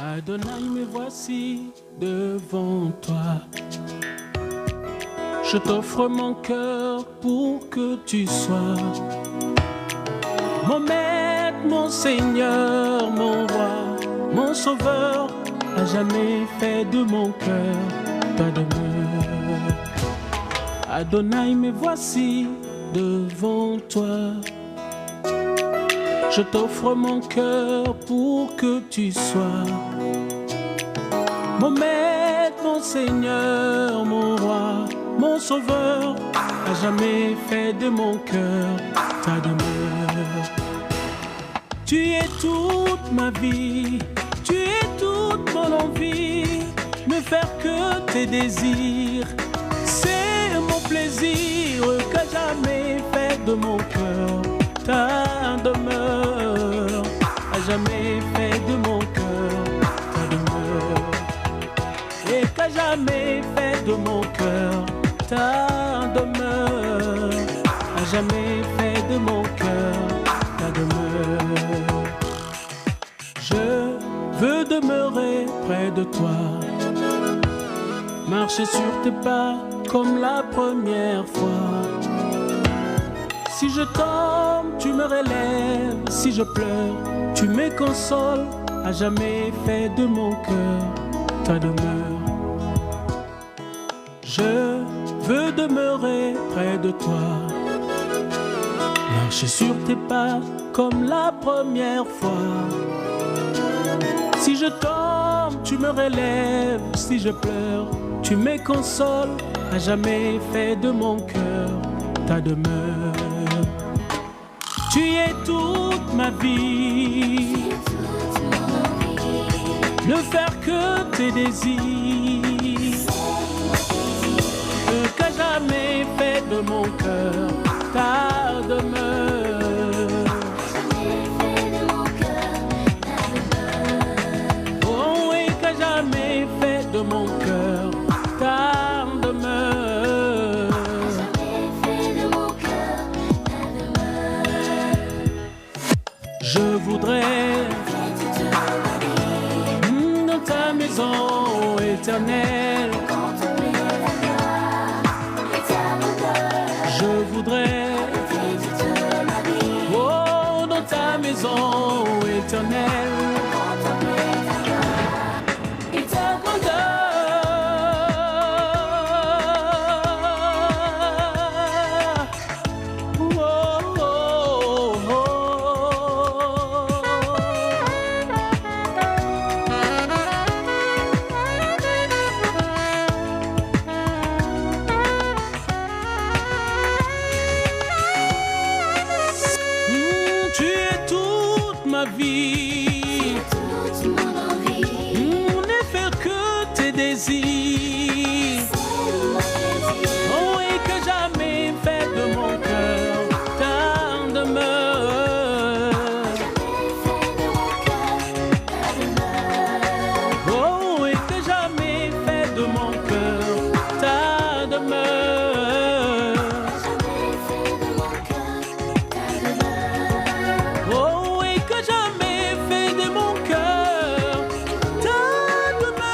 Adonai, me voici devant toi. Je t'offre mon cœur pour que tu sois mon maître, mon Seigneur, mon roi, mon sauveur. À jamais fait de mon cœur ta demeure. Adonai, me voici devant toi. Je t'offre mon cœur pour que tu sois mon maître, mon Seigneur, mon roi, mon sauveur. À jamais fait de mon cœur ta demeure. Tu es toute ma vie, tu es toute mon envie, ne faire que tes désirs. C'est mon plaisir que jamais fait de mon cœur ta demeure. À jamais fait de mon cœur ta demeure. Et qu'à jamais fait de mon cœur ta demeure. À jamais fait de mon cœur ta demeure. Je veux demeurer près de toi, marcher sur tes pas comme la première fois. Si je tombe, tu me relèves. Si je pleure, tu me consoles. À jamais fait de mon cœur ta demeure. Je veux demeurer près de toi, marcher sur tes pas comme la première fois. Si je tombe, tu me relèves. Si je pleure, tu me consoles. À jamais fait de mon cœur ta demeure. Tu es toute ma vie, ne faire que tes désirs. Qu'à jamais fait de mon cœur ta demeure. Oh oui, qu'à jamais fait de mon cœur ta demeure. Je voudrais dans ta maison éternelle. Je voudrais oh dans ta maison éternelle. Vie, ne faire que tes désirs. Oh oui, que jamais fait de mon cœur ta demeure. Oh oui, que jamais fait de mon cœur ta demeure. Oh oui, que jamais fait de mon cœur ta demeure.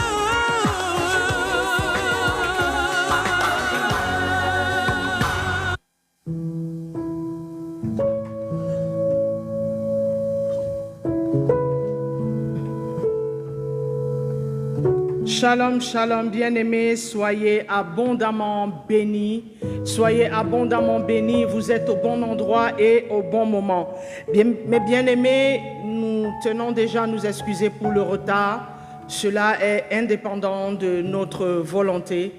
Shalom, shalom, bien-aimés, soyez abondamment bénis. Soyez abondamment bénis, vous êtes au bon endroit et au bon moment. Mes bien-aimés, nous tenons déjà à nous excuser pour le retard. Cela est indépendant de notre volonté.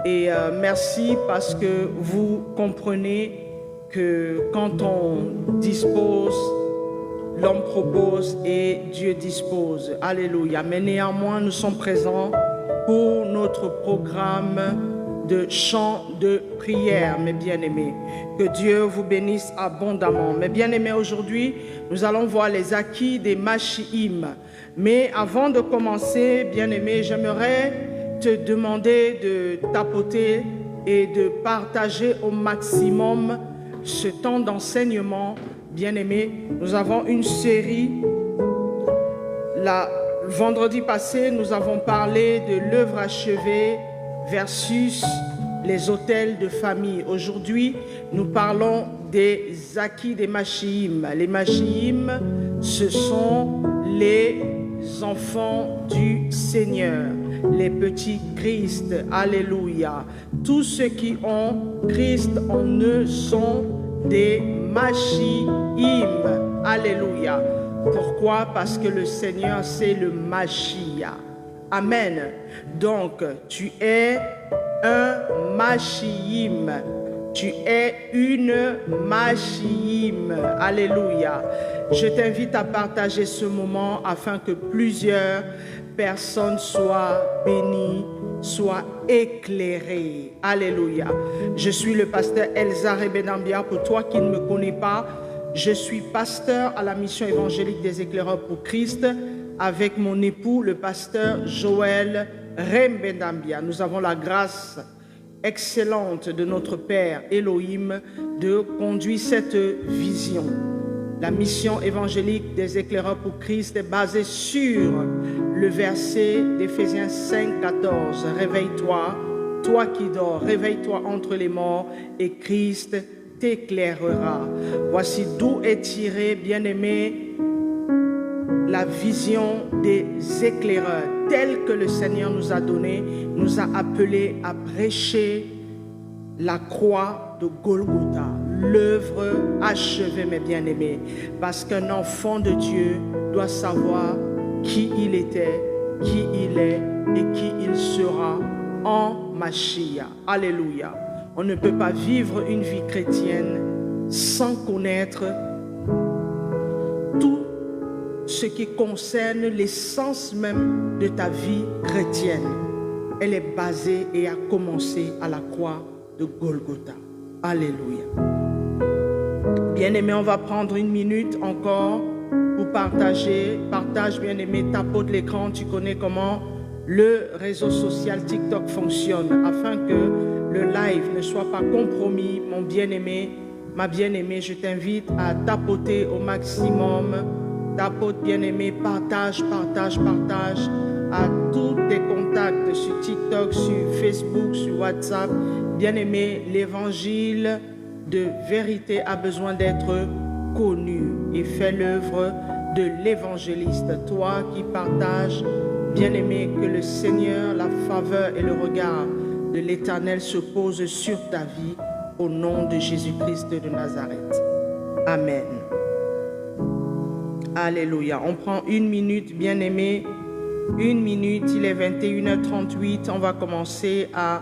Et merci parce que vous comprenez que quand on dispose, l'homme propose et Dieu dispose. Alléluia. Mais néanmoins, nous sommes présents pour notre programme de chant de prière, mes bien-aimés. Que Dieu vous bénisse abondamment. Mes bien-aimés, aujourd'hui, nous allons voir les acquis des Mashiim. Mais avant de commencer, bien-aimés, j'aimerais te demander de tapoter et de partager au maximum ce temps d'enseignement. Bien-aimés, nous avons une série, la Vendredi passé, nous avons parlé de l'œuvre achevée versus les hôtels de famille. Aujourd'hui, nous parlons des acquis des Mashiim. Les Mashiim, ce sont les enfants du Seigneur, les petits Christ. Alléluia. Tous ceux qui ont Christ en eux sont des Mashiim. Alléluia. Pourquoi? Parce que le Seigneur, c'est le Mashiach. Amen. Donc, tu es un Mashiim. Tu es une Mashiim. Alléluia. Je t'invite à partager ce moment afin que plusieurs personnes soient bénies, soient éclairées. Alléluia. Je suis le pasteur Elzaré Benambia. Pour toi qui ne me connais pas, je suis pasteur à la mission évangélique des éclaireurs pour Christ avec mon époux, le pasteur Joël Rembendambia. Nous avons la grâce excellente de notre Père Elohim de conduire cette vision. La mission évangélique des éclaireurs pour Christ est basée sur le verset d'Éphésiens 5:14. Réveille-toi, toi qui dors, réveille-toi entre les morts et Christ t'éclairera. Voici d'où est tirée, bien-aimé, la vision des éclaireurs, telle que le Seigneur nous a donnée, nous a appelés à prêcher la croix de Golgotha, l'œuvre achevée, mes bien-aimés, parce qu'un enfant de Dieu doit savoir qui il était, qui il est et qui il sera en Mashiach. Alléluia. On ne peut pas vivre une vie chrétienne sans connaître tout ce qui concerne l'essence même de ta vie chrétienne. Elle est basée et a commencé à la croix de Golgotha. Alléluia. Bien-aimé, on va prendre une minute encore pour partager. Partage, bien-aimé, tapote l'écran. Tu connais comment le réseau social TikTok fonctionne afin que le live ne soit pas compromis. Mon bien-aimé, ma bien-aimée, je t'invite à tapoter au maximum. Tapote, bien-aimé, partage, partage, partage à tous tes contacts sur TikTok, sur Facebook, sur WhatsApp. Bien-aimé, l'évangile de vérité a besoin d'être connu et fais l'œuvre de l'évangéliste. Toi qui partages, bien-aimé, que le Seigneur, la faveur et le regard de l'Éternel se pose sur ta vie au nom de Jésus-Christ de Nazareth. Amen. Alléluia. On prend une minute, bien-aimé. Une minute, il est 21h38. On va commencer à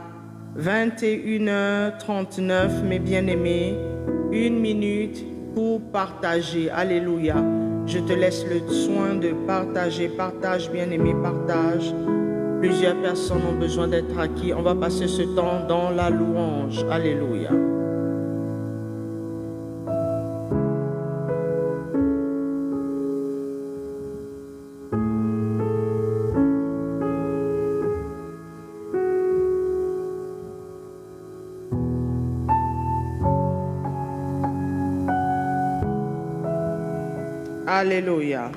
21h39, mes bien-aimés. Une minute pour partager. Alléluia. Je te laisse le soin de partager. Partage, bien-aimé, partage. Plusieurs personnes ont besoin d'être acquis. On va passer ce temps dans la louange. Alléluia. Alléluia.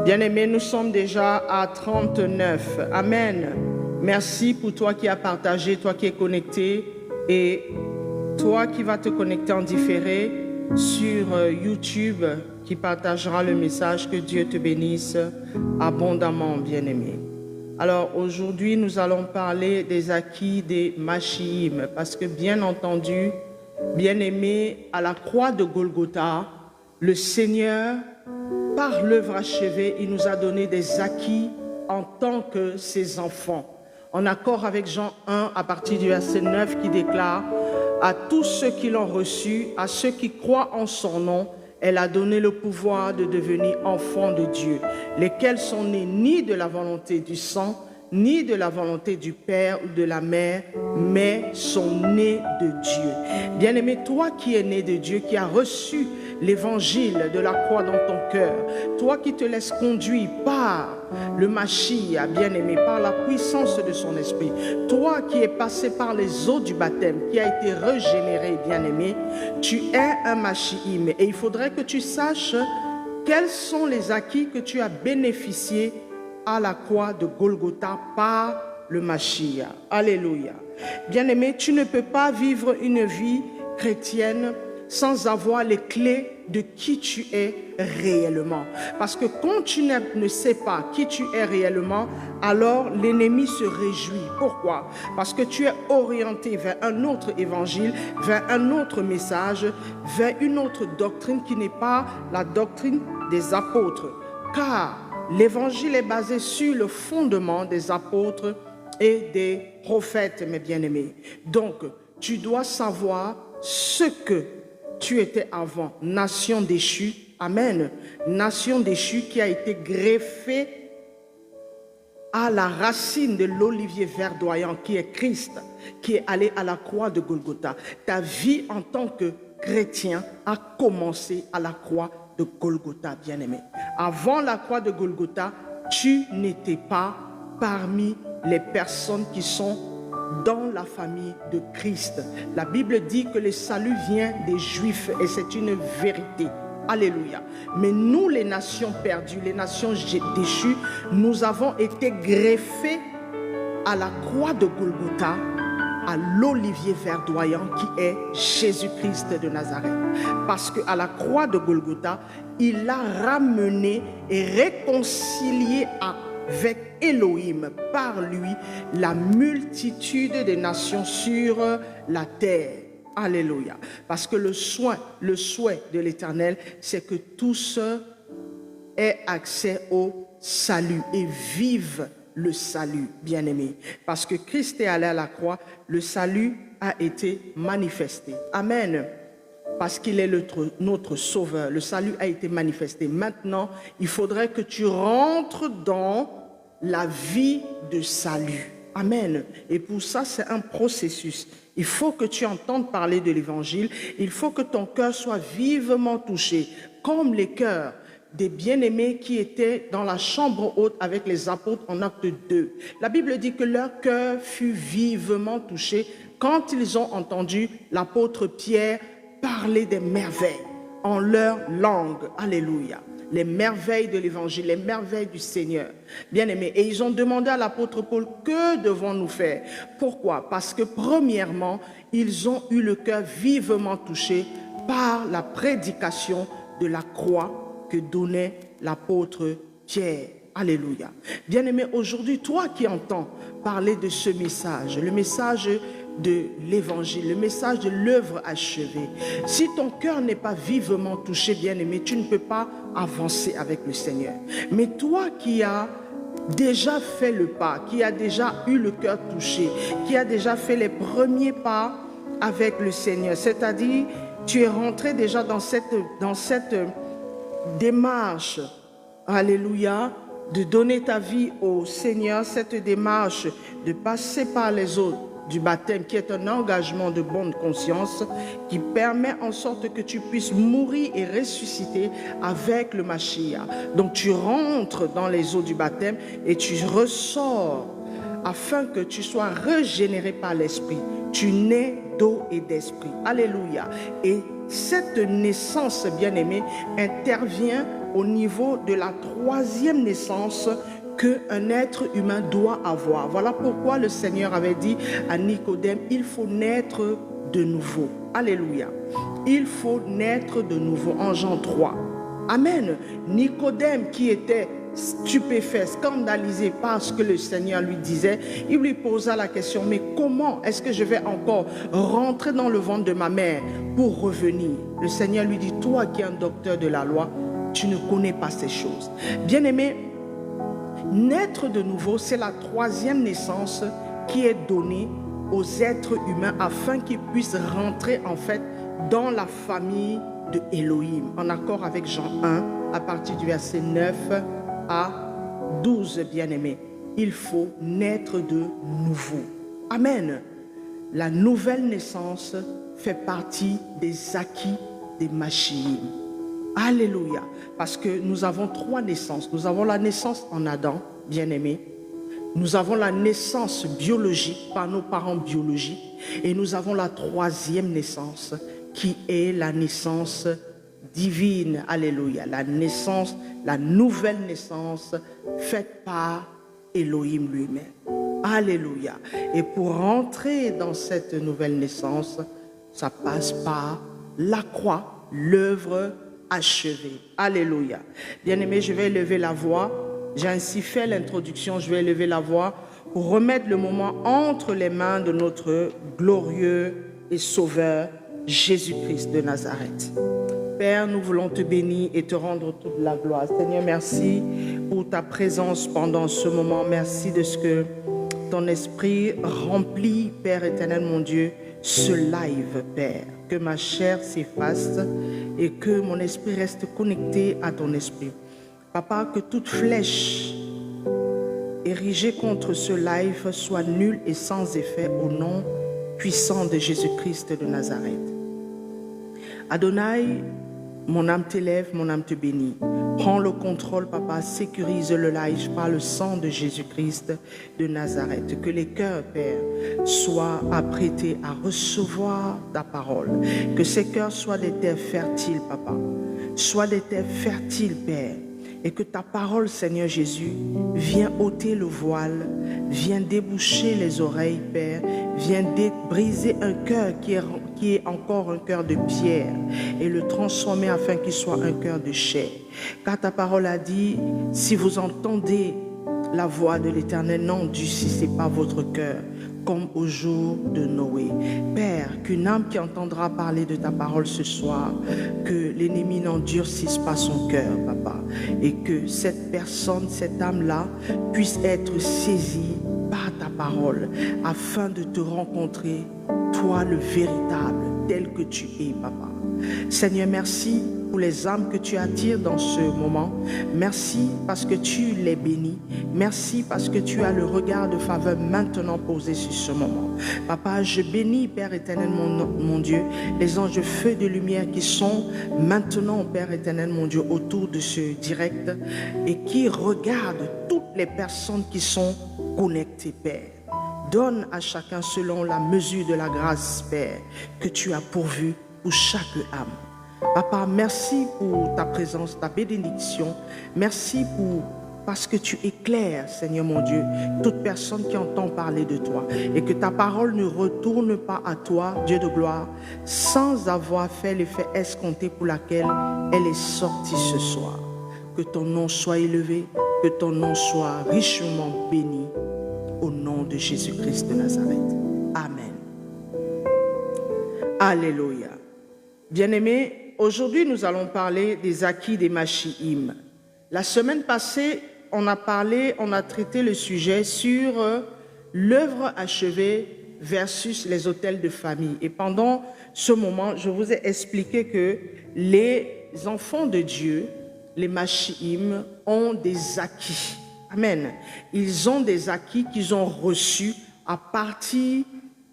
Bien-aimés, nous sommes déjà à 39. Amen. Merci pour toi qui as partagé, toi qui es connecté et toi qui vas te connecter en différé sur YouTube, qui partagera le message. Que Dieu te bénisse abondamment, bien-aimé. Alors aujourd'hui, nous allons parler des acquis des Mashiim parce que bien entendu, bien-aimé, à la croix de Golgotha, le Seigneur, par l'œuvre achevée, il nous a donné des acquis en tant que ses enfants. En accord avec Jean 1, à partir du verset 9, qui déclare « À tous ceux qui l'ont reçu, à ceux qui croient en son nom, elle a donné le pouvoir de devenir enfants de Dieu, lesquels sont nés ni de la volonté du sang, ni de la volonté du Père ou de la Mère, mais sont nés de Dieu. » Bien-aimé, toi qui es né de Dieu, qui as reçu l'évangile de la croix dans ton cœur, toi qui te laisses conduire par le Mashiach, bien-aimé, par la puissance de son esprit, toi qui es passé par les eaux du baptême, qui a été régénéré, bien-aimé, tu es un Mashiach. Et il faudrait que tu saches quels sont les acquis que tu as bénéficiés à la croix de Golgotha par le Mashiach. Alléluia. Bien-aimé, tu ne peux pas vivre une vie chrétienne sans avoir les clés de qui tu es réellement. Parce que quand tu ne sais pas qui tu es réellement, alors l'ennemi se réjouit. Pourquoi? Parce que tu es orienté vers un autre évangile, vers un autre message, vers une autre doctrine qui n'est pas la doctrine des apôtres. Car l'évangile est basé sur le fondement des apôtres et des prophètes, mes bien-aimés. Donc, tu dois savoir ce que tu étais avant, nation déchue, amen, nation déchue qui a été greffée à la racine de l'olivier verdoyant qui est Christ, qui est allé à la croix de Golgotha. Ta vie en tant que chrétien a commencé à la croix de Golgotha, bien-aimé. Avant la croix de Golgotha, tu n'étais pas parmi les personnes qui sont dans la famille de Christ. La Bible dit que le salut vient des Juifs et c'est une vérité. Alléluia. Mais nous, les nations perdues, les nations déchues, nous avons été greffés à la croix de Golgotha, à l'olivier verdoyant qui est Jésus-Christ de Nazareth. Parce qu'à la croix de Golgotha, il a ramené et réconcilié avec Elohim, par lui, la multitude des nations sur la terre. Alléluia. Parce que le souhait de l'Éternel, c'est que tous aient accès au salut et vivent le salut, bien-aimé. Parce que Christ est allé à la croix, le salut a été manifesté. Amen. Parce qu'il est notre sauveur. Le salut a été manifesté. Maintenant, il faudrait que tu rentres dans la vie de salut. Amen. Et pour ça, c'est un processus. Il faut que tu entendes parler de l'évangile. Il faut que ton cœur soit vivement touché, comme les cœurs des bien-aimés qui étaient dans la chambre haute avec les apôtres en acte 2. La Bible dit que leur cœur fut vivement touché quand ils ont entendu l'apôtre Pierre parler des merveilles en leur langue. Alléluia. Les merveilles de l'évangile, les merveilles du Seigneur. Bien-aimés, et ils ont demandé à l'apôtre Paul, que devons-nous faire? Pourquoi? Parce que premièrement, ils ont eu le cœur vivement touché par la prédication de la croix que donnait l'apôtre Pierre. Alléluia. Bien-aimé, aujourd'hui, toi qui entends parler de ce message, le message de l'évangile, le message de l'œuvre achevée, si ton cœur n'est pas vivement touché, bien-aimé, tu ne peux pas avancer avec le Seigneur. Mais toi qui as déjà fait le pas, qui a déjà eu le cœur touché, qui a déjà fait les premiers pas avec le Seigneur, c'est-à-dire tu es rentré déjà dans cette démarche, alléluia, de donner ta vie au Seigneur, cette démarche de passer par les eaux du baptême, qui est un engagement de bonne conscience, qui permet en sorte que tu puisses mourir et ressusciter avec le Mashiach. Donc tu rentres dans les eaux du baptême et tu ressors afin que tu sois régénéré par l'Esprit. Tu nais d'eau et d'esprit. Alléluia. Et cette naissance, bien-aimée, intervient au niveau de la troisième naissance qu'un être humain doit avoir. Voilà pourquoi le Seigneur avait dit à Nicodème, il faut naître de nouveau. Alléluia. Il faut naître de nouveau en Jean 3. Amen. Nicodème qui était stupéfait, scandalisé par ce que le Seigneur lui disait, il lui posa la question, mais comment est-ce que je vais encore rentrer dans le ventre de ma mère pour revenir? Le Seigneur lui dit, toi qui es un docteur de la loi, tu ne connais pas ces choses. Bien-aimé, naître de nouveau, c'est la troisième naissance qui est donnée aux êtres humains afin qu'ils puissent rentrer en fait dans la famille de Elohim, en accord avec Jean 1 à partir du verset 9 à 12, bien-aimés. Il faut naître de nouveau. Amen. La nouvelle naissance fait partie des acquis des Mashiach. Alléluia. Parce que nous avons trois naissances. Nous avons la naissance en Adam, bien-aimé. Nous avons la naissance biologique par nos parents biologiques. Et nous avons la troisième naissance qui est la naissance divine, alléluia, la naissance, la nouvelle naissance faite par Elohim lui-même. Alléluia. Et pour rentrer dans cette nouvelle naissance, ça passe par la croix, l'œuvre achevée. Alléluia. Bien-aimés, je vais élever la voix. J'ai ainsi fait l'introduction, je vais élever la voix pour remettre le moment entre les mains de notre glorieux et sauveur Jésus-Christ de Nazareth. Père, nous voulons te bénir et te rendre toute la gloire. Seigneur, merci pour ta présence pendant ce moment. Merci de ce que ton esprit remplit, Père éternel, mon Dieu, ce live, Père. Que ma chair s'efface et que mon esprit reste connecté à ton esprit. Papa, que toute flèche érigée contre ce live soit nulle et sans effet au nom puissant de Jésus-Christ de Nazareth. Adonai, mon âme t'élève, mon âme te bénit. Prends le contrôle, Papa, sécurise le live par le sang de Jésus-Christ de Nazareth. Que les cœurs, Père, soient apprêtés à recevoir ta parole. Que ces cœurs soient des terres fertiles, Papa. Soient des terres fertiles, Père. Et que ta parole, Seigneur Jésus, vienne ôter le voile, vienne déboucher les oreilles, Père, vienne briser un cœur qui est encore un cœur de pierre et le transformer afin qu'il soit un cœur de chair. Car ta parole a dit, si vous entendez la voix de l'Éternel, n'endurcissez pas votre cœur, comme au jour de Noé. Père, qu'une âme qui entendra parler de ta parole ce soir, que l'ennemi n'endurcisse pas son cœur, Papa, et que cette personne, cette âme-là, puisse être saisie par ta parole, afin de te rencontrer, toi le véritable, tel que tu es, Papa. Seigneur, merci pour les âmes que tu attires dans ce moment. Merci parce que tu les bénis. Merci parce que tu as le regard de faveur maintenant posé sur ce moment. Papa, je bénis, Père éternel, mon Dieu, les anges de feu de lumière qui sont maintenant, Père éternel, mon Dieu, autour de ce direct et qui regardent toutes les personnes qui sont connectées, Père. Donne à chacun selon la mesure de la grâce, Père, que tu as pourvue pour chaque âme. Papa, merci pour ta présence, ta bénédiction. Merci parce que tu éclaires, Seigneur mon Dieu, toute personne qui entend parler de toi. Et que ta parole ne retourne pas à toi, Dieu de gloire, sans avoir fait l'effet escompté pour laquelle elle est sortie ce soir. Que ton nom soit élevé, que ton nom soit richement béni. Au nom de Jésus-Christ de Nazareth. Amen. Alléluia. Bien-aimés, aujourd'hui nous allons parler des acquis des Mashiim. La semaine passée, on a traité le sujet sur l'œuvre achevée versus les hôtels de famille. Et pendant ce moment, je vous ai expliqué que les enfants de Dieu, les Mashiim, ont des acquis. Amen. Ils ont des acquis qu'ils ont reçus à partir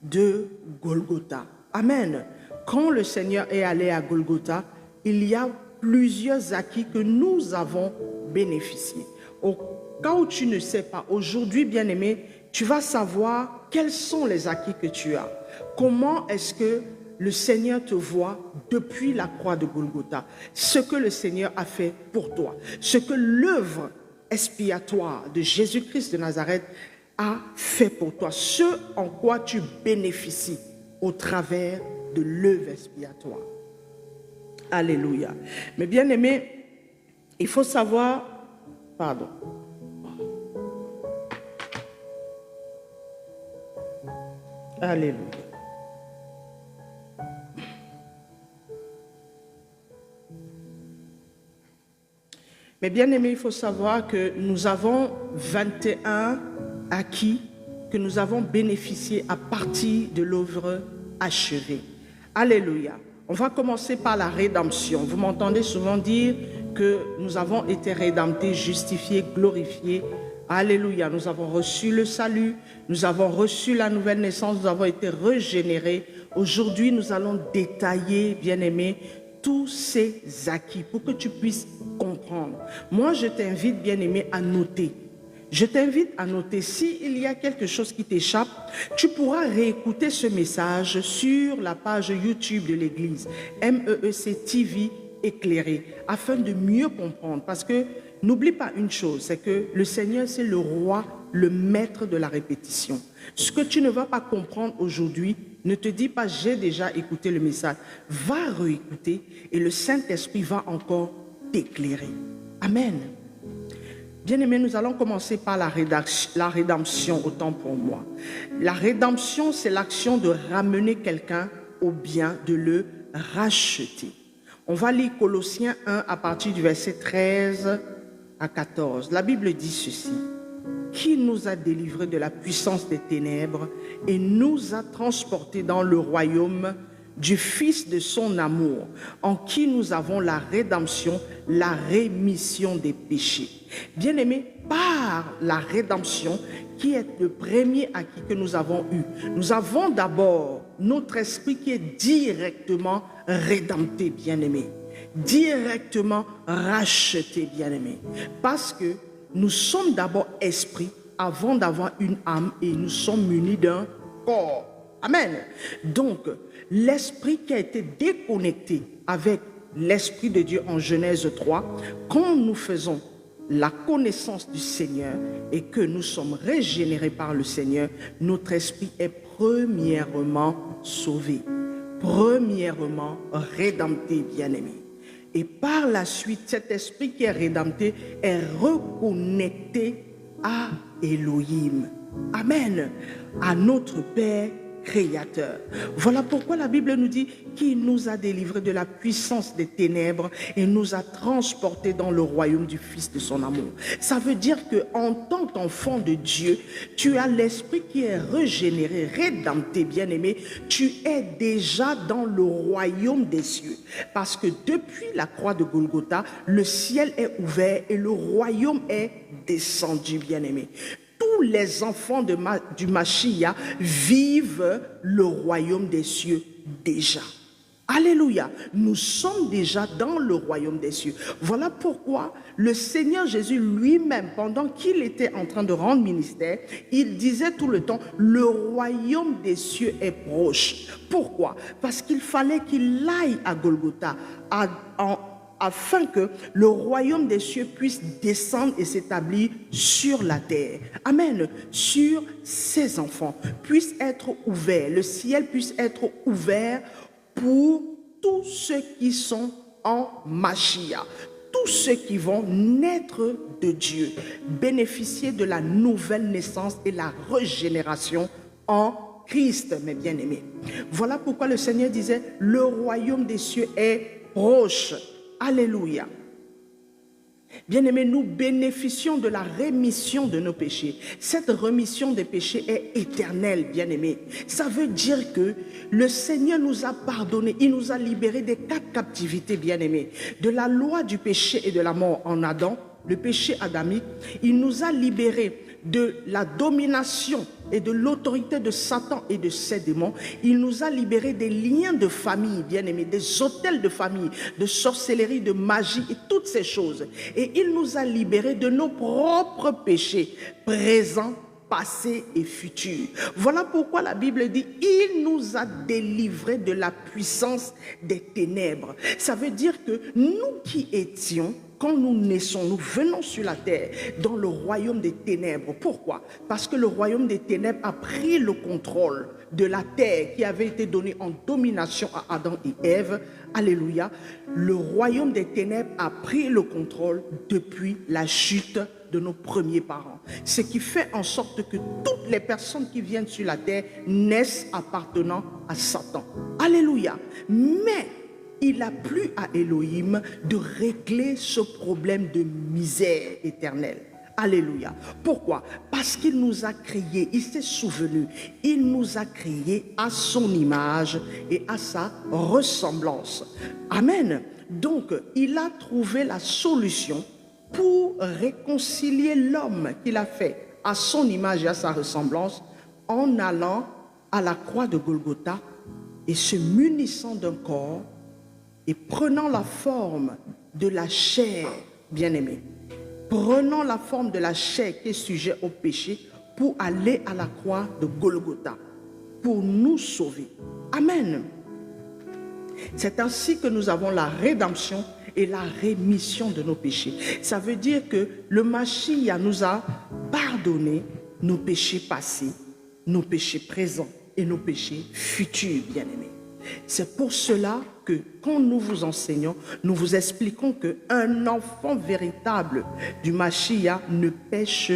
de Golgotha. Amen. Quand le Seigneur est allé à Golgotha, il y a plusieurs acquis que nous avons bénéficiés. Au cas où tu ne sais pas, aujourd'hui, bien-aimé, tu vas savoir quels sont les acquis que tu as. Comment est-ce que le Seigneur te voit depuis la croix de Golgotha. Ce que le Seigneur a fait pour toi. Ce que l'œuvre expiatoire de Jésus-Christ de Nazareth a fait pour toi, ce en quoi tu bénéficies au travers de l'œuvre expiatoire. Alléluia. Mais bien aimé, il faut savoir, pardon. Alléluia. Mais bien aimé, il faut savoir que nous avons 21 acquis que nous avons bénéficiés à partir de l'œuvre achevée. Alléluia. On va commencer par la rédemption. Vous m'entendez souvent dire que nous avons été rédemptés, justifiés, glorifiés. Alléluia. Nous avons reçu le salut, nous avons reçu la nouvelle naissance, nous avons été régénérés. Aujourd'hui, nous allons détailler, bien aimé, tous ces acquis pour que tu puisses comprendre. Moi, je t'invite, bien aimé, à noter. Je t'invite à noter. S'il y a quelque chose qui t'échappe, tu pourras réécouter ce message sur la page YouTube de l'église, MEEC TV, éclairer, afin de mieux comprendre. Parce que n'oublie pas une chose, c'est que le Seigneur, c'est le roi, le maître de la répétition. Ce que tu ne vas pas comprendre aujourd'hui, ne te dis pas j'ai déjà écouté le message. Va réécouter et le Saint-Esprit va encore t'éclairer. Amen. Bien-aimés, nous allons commencer par la rédemption, autant pour moi. La rédemption, c'est l'action de ramener quelqu'un au bien, de le racheter. On va lire Colossiens 1 à partir du verset 13 à 14. La Bible dit ceci. Qui nous a délivrés de la puissance des ténèbres et nous a transportés dans le royaume du Fils de son amour, en qui nous avons la rédemption, la rémission des péchés. Bien-aimés, par la rédemption, qui est le premier acquis que nous avons eu, nous avons d'abord notre esprit qui est directement rédempté, bien-aimés, directement racheté, bien-aimés, parce que nous sommes d'abord esprit avant d'avoir une âme et nous sommes munis d'un corps. Amen. Donc, l'esprit qui a été déconnecté avec l'esprit de Dieu en Genèse 3, quand nous faisons la connaissance du Seigneur et que nous sommes régénérés par le Seigneur, notre esprit est premièrement sauvé, premièrement rédempté, bien-aimé. Et par la suite, cet esprit qui est rédempté est reconnecté à Elohim. Amen. À notre Père Créateur. Voilà pourquoi la Bible nous dit qu'il nous a délivrés de la puissance des ténèbres et nous a transportés dans le royaume du Fils de son amour. Ça veut dire qu'en tant qu'enfant de Dieu, tu as l'esprit qui est régénéré, rédempté, bien-aimé. Tu es déjà dans le royaume des cieux. Parce que depuis la croix de Golgotha, le ciel est ouvert et le royaume est descendu, bien-aimé. Tous les enfants du Mashiach vivent le royaume des cieux déjà. Alléluia. Nous sommes déjà dans le royaume des cieux. Voilà pourquoi le Seigneur Jésus lui-même, pendant qu'il était en train de rendre ministère, il disait tout le temps, le royaume des cieux est proche. Pourquoi? Parce qu'il fallait qu'il aille à Golgotha, afin que le royaume des cieux puisse descendre et s'établir sur la terre. Amen. Sur ses enfants, puisse être ouvert. Le ciel puisse être ouvert pour tous ceux qui sont en Mashiach. Tous ceux qui vont naître de Dieu, bénéficier de la nouvelle naissance et la régénération en Christ, mes bien-aimés. Voilà pourquoi le Seigneur disait, le royaume des cieux est proche. Alléluia. Bien-aimés, nous bénéficions de la rémission de nos péchés. Cette rémission des péchés est éternelle, bien-aimés. Ça veut dire que le Seigneur nous a pardonné, il nous a libérés des 4 captivités, bien-aimés. De la loi du péché et de la mort en Adam, le péché adamique, il nous a libérés de la domination et de l'autorité de Satan et de ses démons. Il nous a libérés des liens de famille, bien-aimés, des autels de famille, de sorcellerie, de magie et toutes ces choses. Et il nous a libérés de nos propres péchés, présents, passé et futur. Voilà pourquoi la Bible dit, il nous a délivrés de la puissance des ténèbres. Ça veut dire que nous qui étions, quand nous naissons, nous venons sur la terre dans le royaume des ténèbres. Pourquoi? Parce que le royaume des ténèbres a pris le contrôle de la terre qui avait été donnée en domination à Adam et Ève. Alléluia. Le royaume des ténèbres a pris le contrôle depuis la chute de nos premiers parents. Ce qui fait en sorte que toutes les personnes qui viennent sur la terre naissent appartenant à Satan. Alléluia. Mais il a plu à Elohim de régler ce problème de misère éternelle. Alléluia. Pourquoi? Parce qu'il nous a créés, il s'est souvenu, il nous a créés à son image et à sa ressemblance. Amen. Donc, il a trouvé la solution pour réconcilier l'homme qu'il a fait à son image et à sa ressemblance en allant à la croix de Golgotha et se munissant d'un corps et prenant la forme de la chair, bien-aimée, prenant la forme de la chair qui est sujet au péché pour aller à la croix de Golgotha, pour nous sauver. Amen. C'est ainsi que nous avons la rédemption et la rémission de nos péchés. Ça veut dire que le Mashiach nous a pardonné nos péchés passés, nos péchés présents et nos péchés futurs, bien-aimés. C'est pour cela que quand nous vous enseignons, nous vous expliquons qu'un enfant véritable du Mashiach ne pêche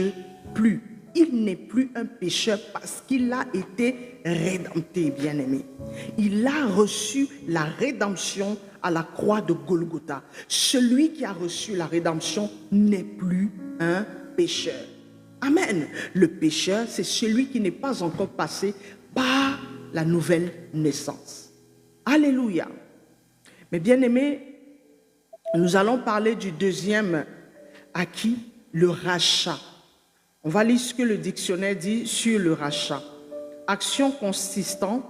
plus. Il n'est plus un pécheur parce qu'il a été rédempté, bien-aimé. Il a reçu la rédemption à la croix de Golgotha. Celui qui a reçu la rédemption n'est plus un pécheur. Amen. Le pécheur, c'est celui qui n'est pas encore passé par la nouvelle naissance. Alléluia. Mais bien-aimés, nous allons parler du deuxième acquis, le rachat. On va lire ce que le dictionnaire dit sur le rachat. Action consistant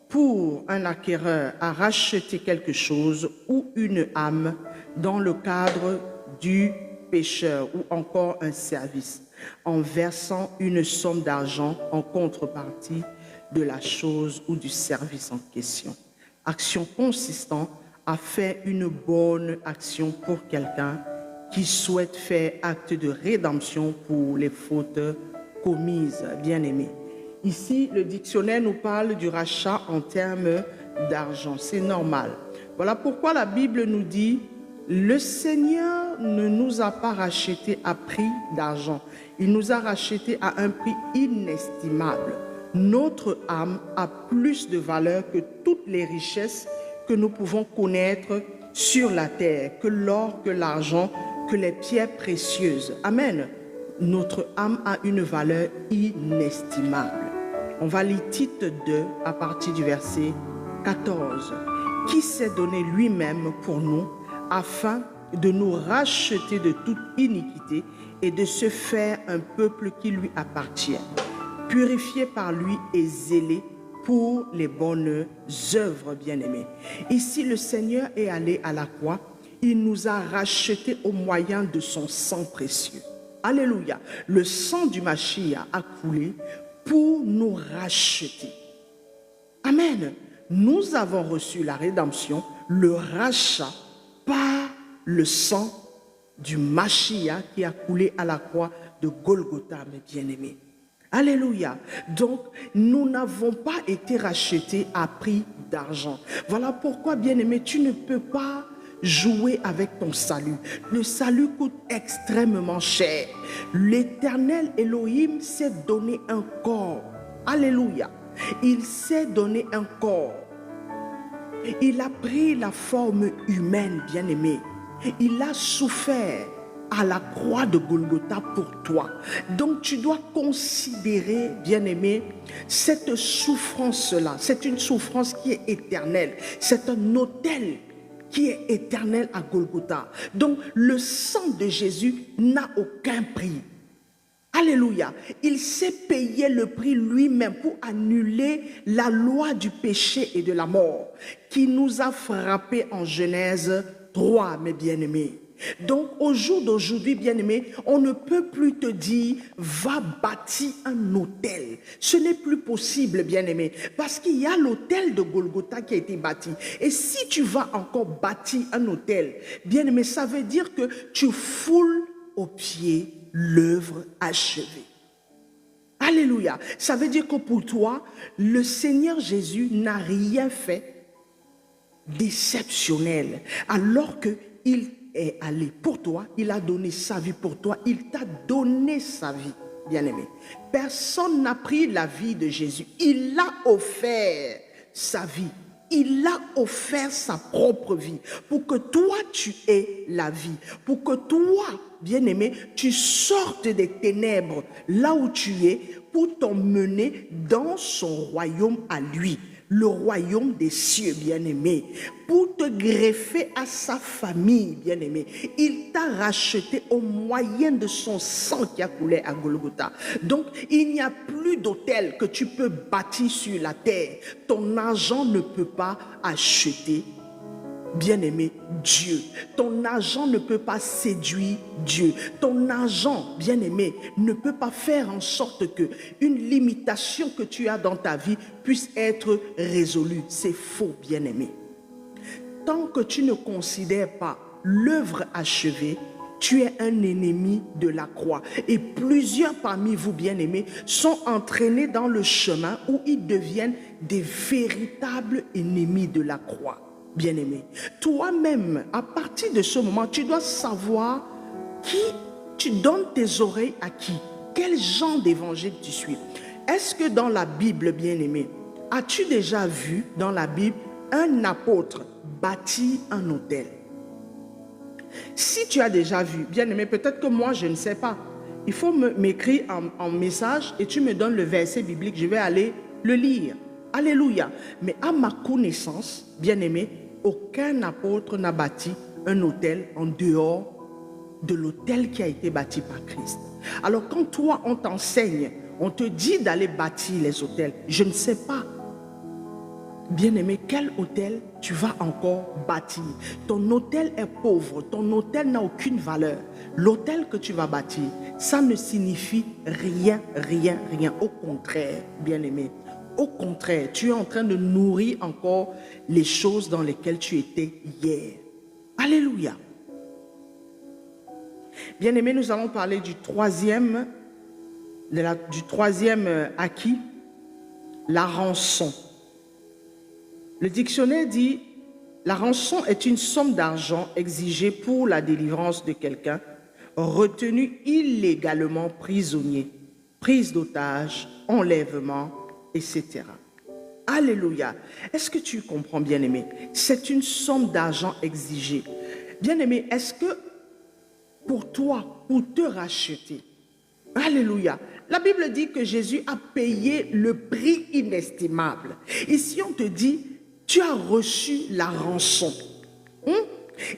pour un acquéreur à racheter quelque chose ou une âme dans le cadre du pécheur ou encore un service, en versant une somme d'argent en contrepartie de la chose ou du service en question. Action consistant à faire une bonne action pour quelqu'un qui souhaite faire acte de rédemption pour les fautes commises, bien-aimés. Ici, le dictionnaire nous parle du rachat en termes d'argent. C'est normal. Voilà pourquoi la Bible nous dit « Le Seigneur ne nous a pas rachetés à prix d'argent. Il nous a rachetés à un prix inestimable. Notre âme a plus de valeur que toutes les richesses que nous pouvons connaître sur la terre, que l'or, que l'argent, que les pierres précieuses. » Amen. Notre âme a une valeur inestimable. On va lire Tite 2 à partir du verset 14. Qui s'est donné lui-même pour nous afin de nous racheter de toute iniquité et de se faire un peuple qui lui appartient, purifié par lui et zélé pour les bonnes œuvres, bien-aimés. Ici, le Seigneur est allé à la croix. Il nous a rachetés au moyen de son sang précieux. Alléluia. Le sang du Mashiach a coulé pour nous racheter. Amen. Nous avons reçu la rédemption, le rachat, par le sang du Mashiach qui a coulé à la croix de Golgotha, mes bien-aimés. Alléluia. Donc, nous n'avons pas été rachetés à prix d'argent. Voilà pourquoi, bien-aimé, tu ne peux pas jouer avec ton salut. Le salut coûte extrêmement cher. L'Éternel Elohim s'est donné un corps. Alléluia. Il s'est donné un corps. Il a pris la forme humaine, bien-aimé. Il a souffert à la croix de Golgotha pour toi. Donc tu dois considérer, bien-aimé, cette souffrance-là. C'est une souffrance qui est éternelle. C'est un autel qui est éternel à Golgotha. Donc le sang de Jésus n'a aucun prix. Alléluia. Il s'est payé le prix lui-même pour annuler la loi du péché et de la mort qui nous a frappés en Genèse 3, mes bien-aimés. Donc au jour d'aujourd'hui, bien-aimé, on ne peut plus te dire va bâtir un autel. Ce n'est plus possible, bien-aimé, parce qu'il y a l'autel de Golgotha qui a été bâti. Et si tu vas encore bâtir un autel, bien-aimé, ça veut dire que tu foules aux pieds l'œuvre achevée. Alléluia. Ça veut dire que pour toi, le Seigneur Jésus n'a rien fait d'exceptionnel, alors qu'il est allé pour toi, il a donné sa vie pour toi, il t'a donné sa vie, bien-aimé. Personne n'a pris la vie de Jésus, il a offert sa vie. Il a offert sa propre vie pour que toi tu aies la vie, pour que toi, bien-aimé, tu sortes des ténèbres là où tu es pour t'emmener dans son royaume à lui, le royaume des cieux, bien-aimé, pour te greffer à sa famille, bien-aimé. Il t'a racheté au moyen de son sang qui a coulé à Golgotha. Donc, il n'y a plus d'autel que tu peux bâtir sur la terre. Ton argent ne peut pas acheter, bien-aimé, Dieu. Ton argent ne peut pas séduire Dieu. Ton argent, bien-aimé, ne peut pas faire en sorte que une limitation que tu as dans ta vie puisse être résolue. C'est faux, bien-aimé. autant que tu ne considères pas l'œuvre achevée, tu es un ennemi de la croix. Et plusieurs parmi vous, bien-aimés, sont entraînés dans le chemin où ils deviennent des véritables ennemis de la croix. Bien-aimé, toi-même, à partir de ce moment, tu dois savoir qui tu donnes tes oreilles à qui. Quel genre d'évangile tu suis? Est-ce que dans la Bible, bien-aimé, as-tu déjà vu dans la Bible un apôtre bâtir un autel? Si tu as déjà vu, bien-aimé, peut-être que moi je ne sais pas. Il faut m'écrire en message et tu me donnes le verset biblique, je vais aller le lire. Alléluia. Mais à ma connaissance, bien-aimé, aucun apôtre n'a bâti un autel en dehors de l'autel qui a été bâti par Christ. Alors quand toi on t'enseigne, on te dit d'aller bâtir les autels, je ne sais pas, bien-aimé, quel autel tu vas encore bâtir? Ton autel est pauvre, ton autel n'a aucune valeur. L'autel que tu vas bâtir, ça ne signifie rien, rien, rien. Au contraire, bien-aimé, au contraire, tu es en train de nourrir encore les choses dans lesquelles tu étais hier. Alléluia. Bien-aimé, nous allons parler du troisième acquis, la rançon. Le dictionnaire dit, la rançon est une somme d'argent exigée pour la délivrance de quelqu'un retenu illégalement prisonnier, prise d'otage, enlèvement, etc. Alléluia. Est-ce que tu comprends, bien-aimé? C'est une somme d'argent exigée. Bien-aimé, est-ce que pour toi, pour te racheter, alléluia, la Bible dit que Jésus a payé le prix inestimable. Ici, on te dit, tu as reçu la rançon.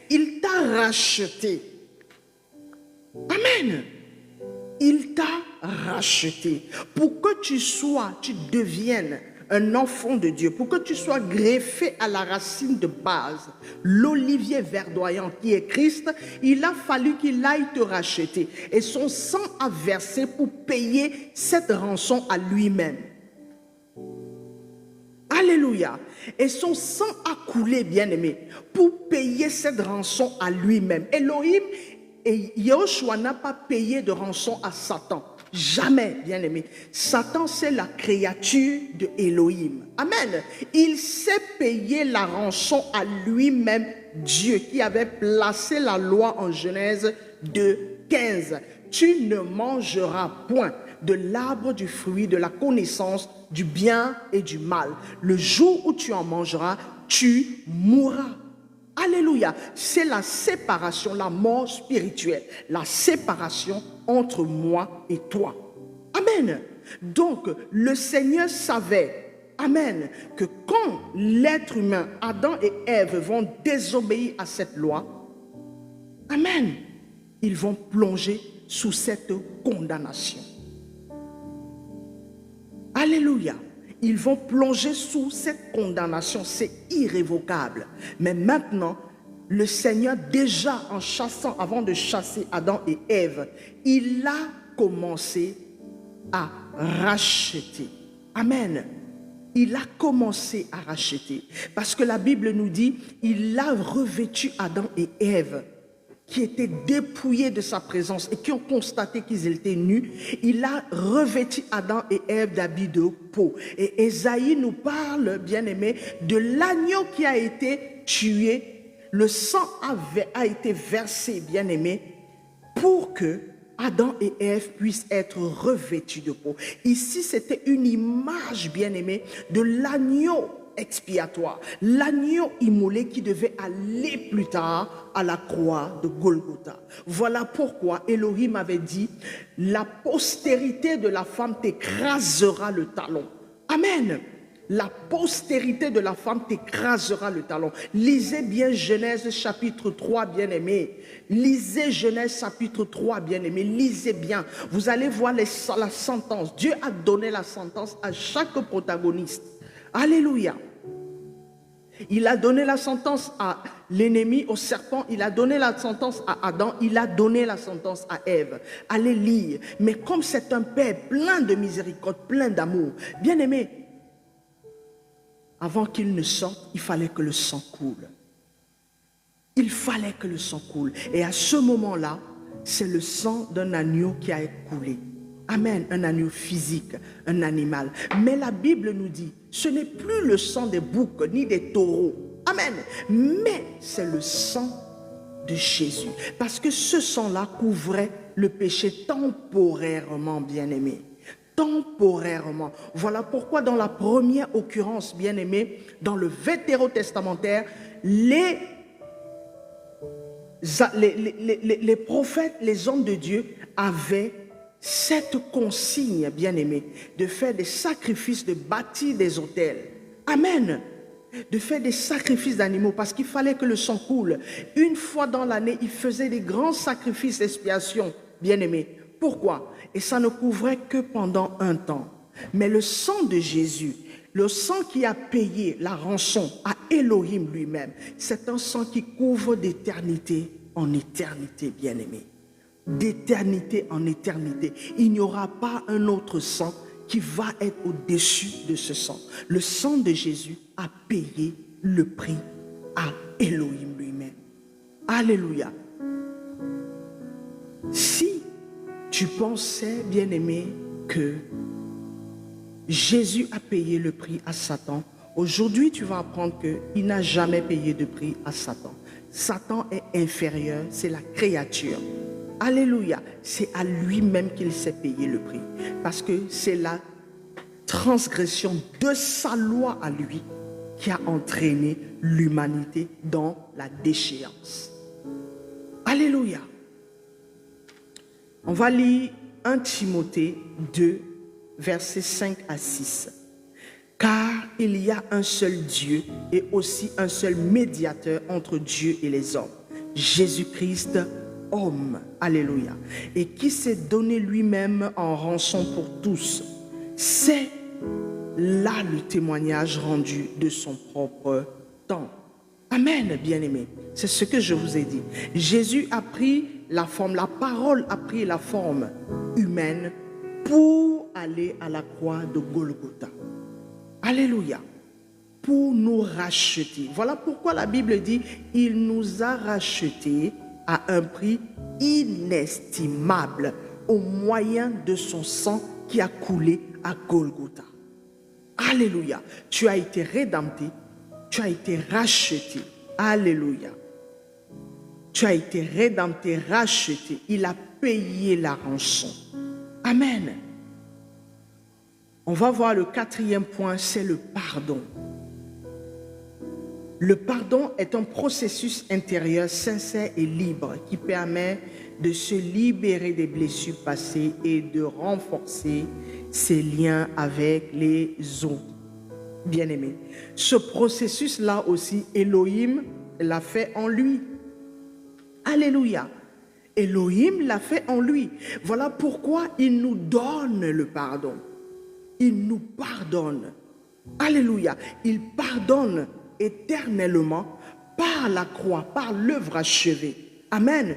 Il t'a racheté. Amen. Il t'a racheté pour que tu deviennes un enfant de Dieu, pour que tu sois greffé à la racine de base, l'olivier verdoyant qui est Christ. Il a fallu qu'il aille te racheter et son sang a versé pour payer cette rançon à lui-même. Alléluia. Et son sang a coulé, bien-aimé, pour payer cette rançon à lui-même. Elohim et Yahushua n'a pas payé de rançon à Satan. Jamais, bien-aimé. Satan, c'est la créature de Elohim. Amen. Il s'est payé la rançon à lui-même, Dieu, qui avait placé la loi en Genèse 2:15. Tu ne mangeras point de l'arbre du fruit de la connaissance du bien et du mal. Le jour où tu en mangeras, tu mourras. Alléluia. C'est la séparation, la mort spirituelle, la séparation entre moi et toi. Amen. Donc, le Seigneur savait, amen, que quand l'être humain, Adam et Ève, vont désobéir à cette loi, amen, ils vont plonger sous cette condamnation. Alléluia. Ils vont plonger sous cette condamnation, c'est irrévocable. Mais maintenant, le Seigneur, déjà en chassant, avant de chasser Adam et Ève, il a commencé à racheter. Amen. Il a commencé à racheter. Parce que la Bible nous dit, il a revêtu Adam et Ève, qui étaient dépouillés de sa présence et qui ont constaté qu'ils étaient nus. Il a revêtu Adam et Ève d'habits de peau. Et Ésaïe nous parle, bien-aimé, de l'agneau qui a été tué. Le sang a été versé, bien-aimé, pour que Adam et Ève puissent être revêtus de peau. Ici, c'était une image, bien-aimé, de l'agneau expiatoire, l'agneau immolé qui devait aller plus tard à la croix de Golgotha. Voilà pourquoi Elohim avait dit, la postérité de la femme t'écrasera le talon. Amen. La postérité de la femme t'écrasera le talon. Lisez bien Genèse chapitre 3, bien-aimé. Lisez Genèse chapitre 3, bien-aimé. Lisez bien. Vous allez voir la sentence. Dieu a donné la sentence à chaque protagoniste. Alléluia. Il a donné la sentence à l'ennemi, au serpent. Il a donné la sentence à Adam. Il a donné la sentence à Ève. Allez lire. Mais comme c'est un Père plein de miséricorde, plein d'amour, bien-aimé, avant qu'il ne sorte, il fallait que le sang coule. Il fallait que le sang coule. Et à ce moment-là, c'est le sang d'un agneau qui a coulé. Amen, un agneau physique, un animal. Mais la Bible nous dit, ce n'est plus le sang des boucs ni des taureaux. Amen. Mais c'est le sang de Jésus. Parce que ce sang-là couvrait le péché temporairement, bien-aimé. Temporairement. Voilà pourquoi dans la première occurrence, bien-aimé, dans le Vétérotestamentaire, les prophètes, les hommes de Dieu avaient cette consigne, bien-aimé, de faire des sacrifices, de bâtir des autels. Amen. De faire des sacrifices d'animaux parce qu'il fallait que le sang coule. Une fois dans l'année, ils faisaient des grands sacrifices d'expiation, bien-aimé. Pourquoi? Et ça ne couvrait que pendant un temps. Mais le sang de Jésus, le sang qui a payé la rançon à Elohim lui-même, c'est un sang qui couvre d'éternité en éternité, bien-aimé. D'éternité en éternité. Il n'y aura pas un autre sang qui va être au-dessus de ce sang. Le sang de Jésus a payé le prix à Elohim lui-même. Alléluia. Si tu pensais, bien-aimé, que Jésus a payé le prix à Satan, aujourd'hui tu vas apprendre qu'il n'a jamais payé de prix à Satan. Satan est inférieur, c'est la créature. Alléluia, c'est à lui-même qu'il s'est payé le prix. Parce que c'est la transgression de sa loi à lui qui a entraîné l'humanité dans la déchéance. Alléluia. On va lire 1 Timothée 2, versets 5 à 6. Car il y a un seul Dieu et aussi un seul médiateur entre Dieu et les hommes, Jésus-Christ, homme, alléluia, et qui s'est donné lui-même en rançon pour tous. C'est là le témoignage rendu de son propre temps. Amen, bien-aimés. C'est ce que je vous ai dit. Jésus a pris la forme, la parole a pris la forme humaine pour aller à la croix de Golgotha. Alléluia. Pour nous racheter. Voilà pourquoi la Bible dit, il nous a rachetés à un prix inestimable au moyen de son sang qui a coulé à Golgotha. Alléluia. Tu as été rédempté, tu as été racheté. Alléluia. Tu as été rédempté, racheté. Il a payé la rançon. Amen. On va voir le quatrième point, c'est le pardon. Le pardon est un processus intérieur sincère et libre qui permet de se libérer des blessures passées et de renforcer ses liens avec les autres. Bien-aimés, ce processus-là aussi, Elohim l'a fait en lui. Alléluia. Elohim l'a fait en lui. Voilà pourquoi il nous donne le pardon. Il nous pardonne. Alléluia. Il pardonne éternellement par la croix, par l'œuvre achevée. Amen.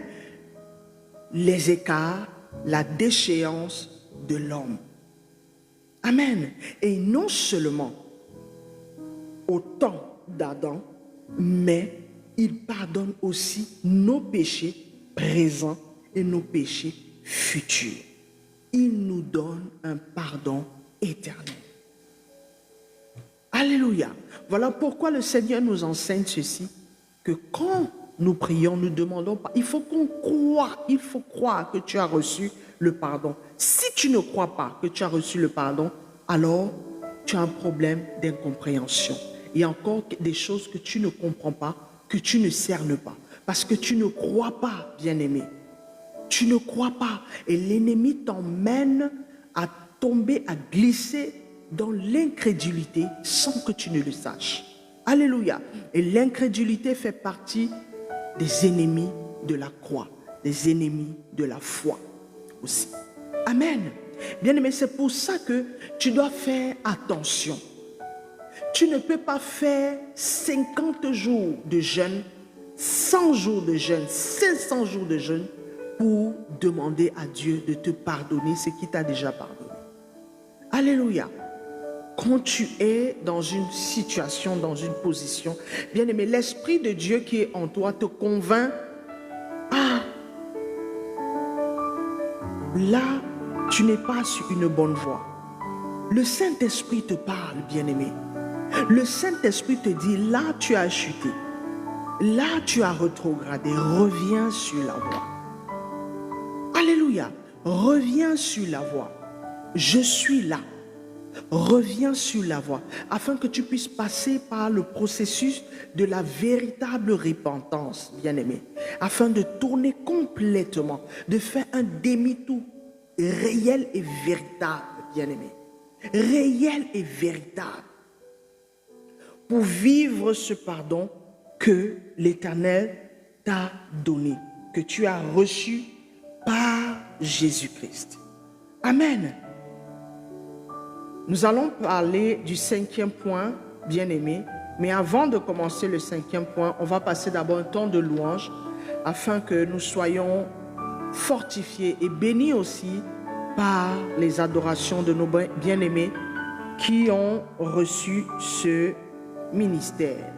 Les écarts, la déchéance de l'homme. Amen. Et non seulement au temps d'Adam, mais il pardonne aussi nos péchés présents et nos péchés futurs. Il nous donne un pardon éternel. Alléluia. Voilà pourquoi le Seigneur nous enseigne ceci, que quand nous prions, nous demandons pas, il faut qu'on croie, il faut croire que tu as reçu le pardon. Si tu ne crois pas que tu as reçu le pardon, alors tu as un problème d'incompréhension. Il y a encore des choses que tu ne comprends pas, que tu ne cernes pas, parce que tu ne crois pas, bien-aimé. Tu ne crois pas. Et l'ennemi t'emmène à tomber, à glisser dans l'incrédulité sans que tu ne le saches. Alléluia. Et l'incrédulité fait partie des ennemis de la croix, des ennemis de la foi aussi. Amen. Bien-aimé, c'est pour ça que tu dois faire attention. Tu ne peux pas faire 50 jours de jeûne, 100 jours de jeûne, 500 jours de jeûne pour demander à Dieu de te pardonner ce qu'il t'a déjà pardonné. Alléluia. quand tu es dans une situation, dans une position, bien-aimé, l'Esprit de Dieu qui est en toi te convainc, ah, là, tu n'es pas sur une bonne voie. Le Saint-Esprit te parle, bien-aimé. Le Saint-Esprit te dit, là, tu as chuté. Là, tu as rétrogradé. Reviens sur la voie. Alléluia. Reviens sur la voie. Je suis là. Reviens sur la voie afin que tu puisses passer par le processus de la véritable repentance, bien-aimé, afin de tourner complètement, de faire un demi-tour réel et véritable, bien-aimé, réel et véritable, pour vivre ce pardon que l'Éternel t'a donné, que tu as reçu par Jésus-Christ. Amen. Nous allons parler du 5e point, bien-aimé, mais avant de commencer le 5e point, on va passer d'abord un temps de louange afin que nous soyons fortifiés et bénis aussi par les adorations de nos bien-aimés qui ont reçu ce ministère.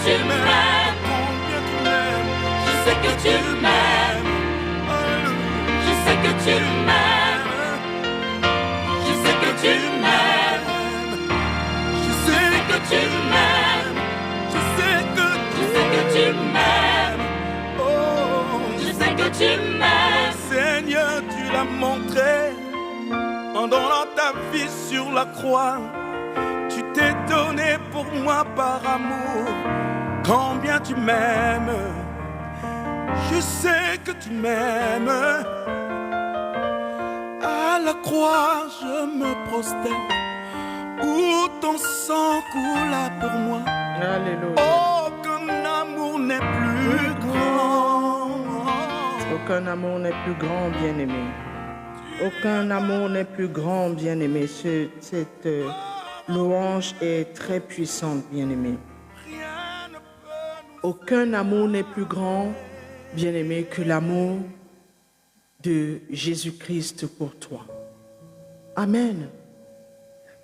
tu m'aimes. Je sais que tu m'aimes. Je sais que tu m'aimes. Je sais que tu m'aimes. Je sais que tu m'aimes. Je sais que tu m'aimes. Je sais que tu m'aimes. Seigneur, tu l'as montré en donnant ta vie sur la croix. Tu t'es donné pour moi par amour. Combien tu m'aimes. Je sais que tu m'aimes. À la croix, je me prosterne où ton sang coula pour moi. Alléluia. Aucun amour n'est plus grand. Aucun amour n'est plus grand, bien-aimé. Aucun amour n'est plus grand, bien-aimé. Cette louange est très puissante, bien-aimé. Aucun amour n'est plus grand, bien-aimé, que l'amour de Jésus-Christ pour toi. Amen.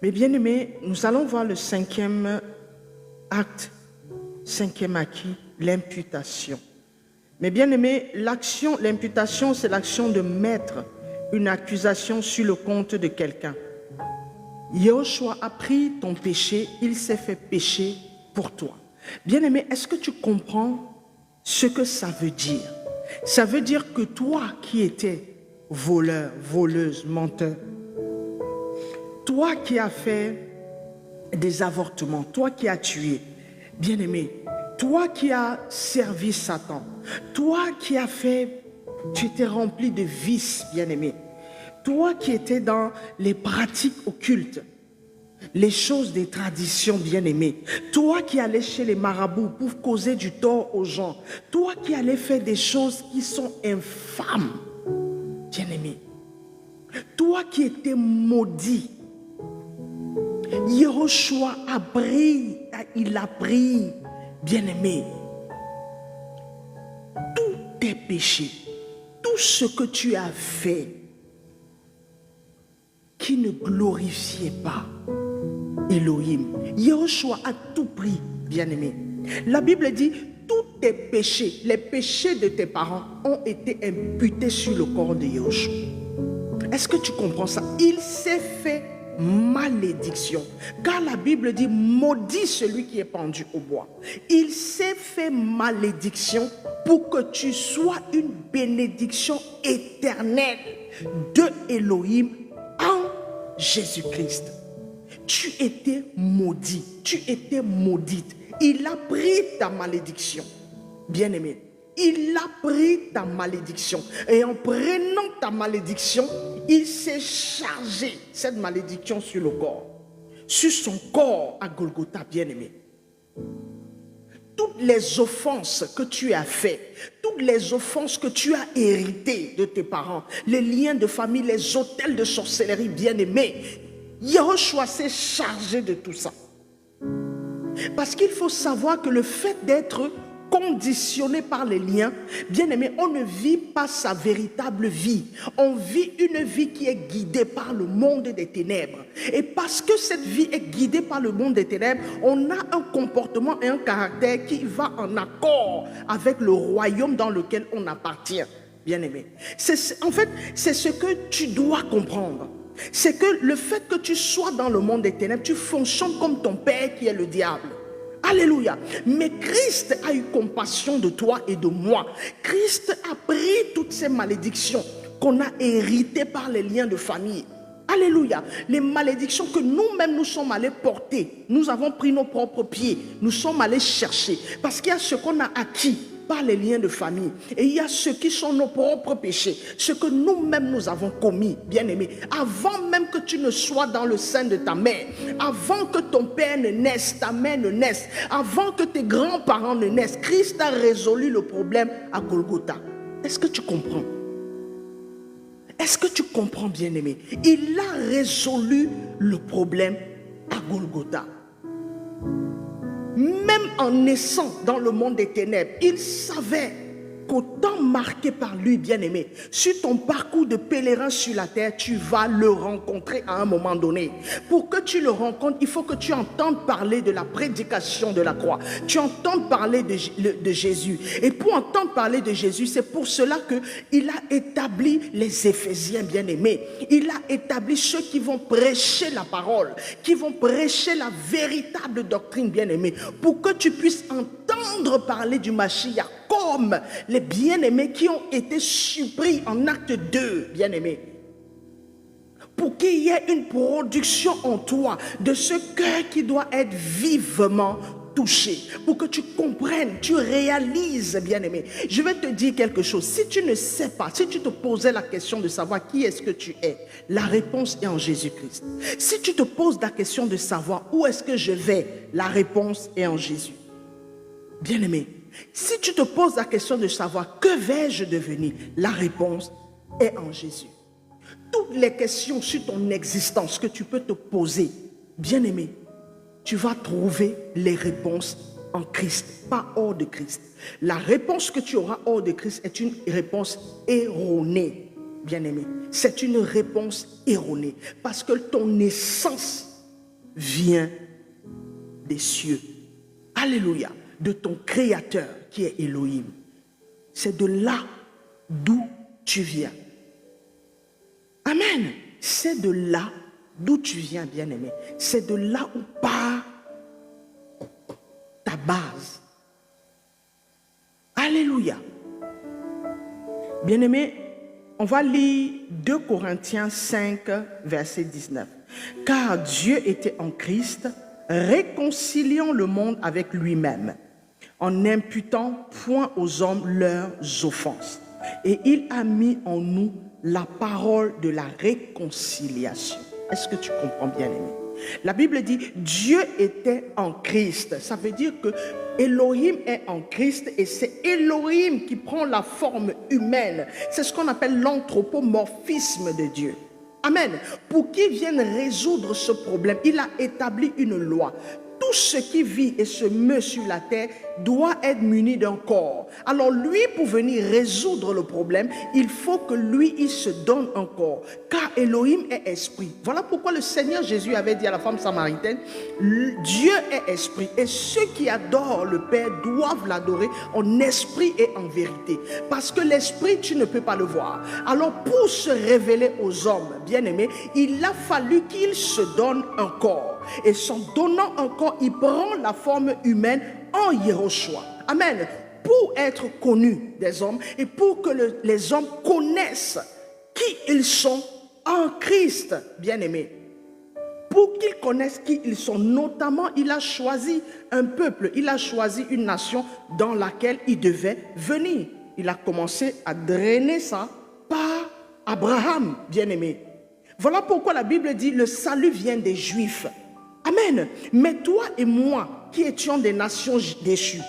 Mais bien-aimé, nous allons voir le 5e acte, 5e acquis, l'imputation. Mais bien-aimé, l'imputation, c'est l'action de mettre une accusation sur le compte de quelqu'un. Yahushua a pris ton péché, il s'est fait pécher pour toi. Bien-aimé, est-ce que tu comprends ce que ça veut dire? Ça veut dire que toi qui étais voleur, voleuse, menteur, toi qui as fait des avortements, toi qui as tué, bien-aimé, toi qui as servi Satan, toi qui as fait, tu étais rempli de vices, bien-aimé, toi qui étais dans les pratiques occultes, les choses des traditions, bien-aimées, toi qui allais chez les marabouts pour causer du tort aux gens, toi qui allais faire des choses qui sont infâmes, bien-aimé, toi qui étais maudit, Yahushua a pris, il a pris, bien-aimé, tous tes péchés, tout ce que tu as fait qui ne glorifiait pas Elohim. Yahushua a tout pris, bien-aimé. La Bible dit, tous tes péchés, les péchés de tes parents ont été imputés sur le corps de Yahushua. Est-ce que tu comprends ça? Il s'est fait malédiction. Car la Bible dit, maudit celui qui est pendu au bois. Il s'est fait malédiction pour que tu sois une bénédiction éternelle de Elohim en Jésus-Christ. Tu étais maudit, tu étais maudite. Il a pris ta malédiction, bien-aimé. Il a pris ta malédiction. Et en prenant ta malédiction, il s'est chargé cette malédiction sur le corps. Sur son corps à Golgotha, bien-aimé. Toutes les offenses que tu as faites, toutes les offenses que tu as héritées de tes parents, les liens de famille, les autels de sorcellerie, bien-aimés, Yahushua s'est chargé de tout ça. Parce qu'il faut savoir que le fait d'être conditionné par les liens, bien aimé, on ne vit pas sa véritable vie. On vit une vie qui est guidée par le monde des ténèbres. Et parce que cette vie est guidée par le monde des ténèbres, on a un comportement et un caractère qui va en accord avec le royaume dans lequel on appartient, bien aimé. En fait, c'est ce que tu dois comprendre. C'est que le fait que tu sois dans le monde des ténèbres, tu fonctionnes comme ton père qui est le diable. Alléluia. Mais Christ a eu compassion de toi et de moi. Christ a pris toutes ces malédictions qu'on a héritées par les liens de famille. Alléluia. Les malédictions que nous-mêmes nous sommes allés porter. Nous avons pris nos propres pieds. Nous sommes allés chercher. Parce qu'il y a ce qu'on a acquis par les liens de famille. Et il y a ceux qui sont nos propres péchés. Ce que nous-mêmes nous avons commis, bien-aimés. Avant même que tu ne sois dans le sein de ta mère, avant que ton père ne naisse, ta mère ne naisse, avant que tes grands-parents ne naissent, Christ a résolu le problème à Golgotha. Est-ce que tu comprends? Est-ce que tu comprends, bien-aimé? Il a résolu le problème à Golgotha. Même en naissant dans le monde des ténèbres, il savait qu'autant marqué par lui, bien-aimé, sur ton parcours de pèlerin sur la terre, tu vas le rencontrer à un moment donné. Pour que tu le rencontres, il faut que tu entendes parler de la prédication de la croix. Tu entends parler de Jésus. Et pour entendre parler de Jésus, c'est pour cela qu'il a établi les Éphésiens, bien-aimés. Il a établi ceux qui vont prêcher la parole, qui vont prêcher la véritable doctrine, bien-aimés, pour que tu puisses entendre parler du Mashiach, comme les bien-aimés qui ont été surpris en acte 2, bien-aimés. Pour qu'il y ait une production en toi de ce cœur qui doit être vivement touché, pour que tu comprennes, tu réalises, bien-aimé. Je vais te dire quelque chose. Si tu ne sais pas, si tu te posais la question de savoir qui est-ce que tu es, la réponse est en Jésus-Christ. Si tu te poses la question de savoir où est-ce que je vais, la réponse est en Jésus. Bien-aimé, si tu te poses la question de savoir que vais-je devenir, la réponse est en Jésus. Toutes les questions sur ton existence que tu peux te poser, bien-aimé, tu vas trouver les réponses en Christ, pas hors de Christ. La réponse que tu auras hors de Christ est une réponse erronée, bien-aimé. C'est une réponse erronée parce que ton essence vient des cieux. Alléluia. De ton Créateur qui est Elohim. C'est de là d'où tu viens. Amen. C'est de là d'où tu viens, bien-aimé. C'est de là où part ta base. Alléluia. Bien-aimé, on va lire 2 Corinthiens 5, verset 19. Car Dieu était en Christ, réconciliant le monde avec lui-même, en n'imputant point aux hommes leurs offenses. Et il a mis en nous la parole de la réconciliation. Est-ce que tu comprends bien, aimé? La Bible dit Dieu était en Christ. Ça veut dire que Elohim est en Christ et c'est Elohim qui prend la forme humaine. C'est ce qu'on appelle l'anthropomorphisme de Dieu. Amen. Pour qu'il vienne résoudre ce problème, il a établi une loi. Tout ce qui vit et se meut sur la terre doit être muni d'un corps. Alors lui, pour venir résoudre le problème, il faut que lui, il se donne un corps. Car Elohim est esprit. Voilà pourquoi le Seigneur Jésus avait dit à la femme samaritaine, Dieu est esprit et ceux qui adorent le Père doivent l'adorer en esprit et en vérité. Parce que l'esprit, tu ne peux pas le voir. Alors pour se révéler aux hommes, bien-aimés, il a fallu qu'il se donne un corps. Et s'en donnant un corps, il prend la forme humaine en Yehoshua. Amen. Pour être connu des hommes et pour que les hommes connaissent qui ils sont en Christ, bien-aimés. Pour qu'ils connaissent qui ils sont, notamment, il a choisi un peuple, il a choisi une nation dans laquelle il devait venir. Il a commencé à drainer ça par Abraham, bien-aimé. Voilà pourquoi la Bible dit le salut vient des Juifs. Amen. Mais toi et moi, qui étions des nations déchues,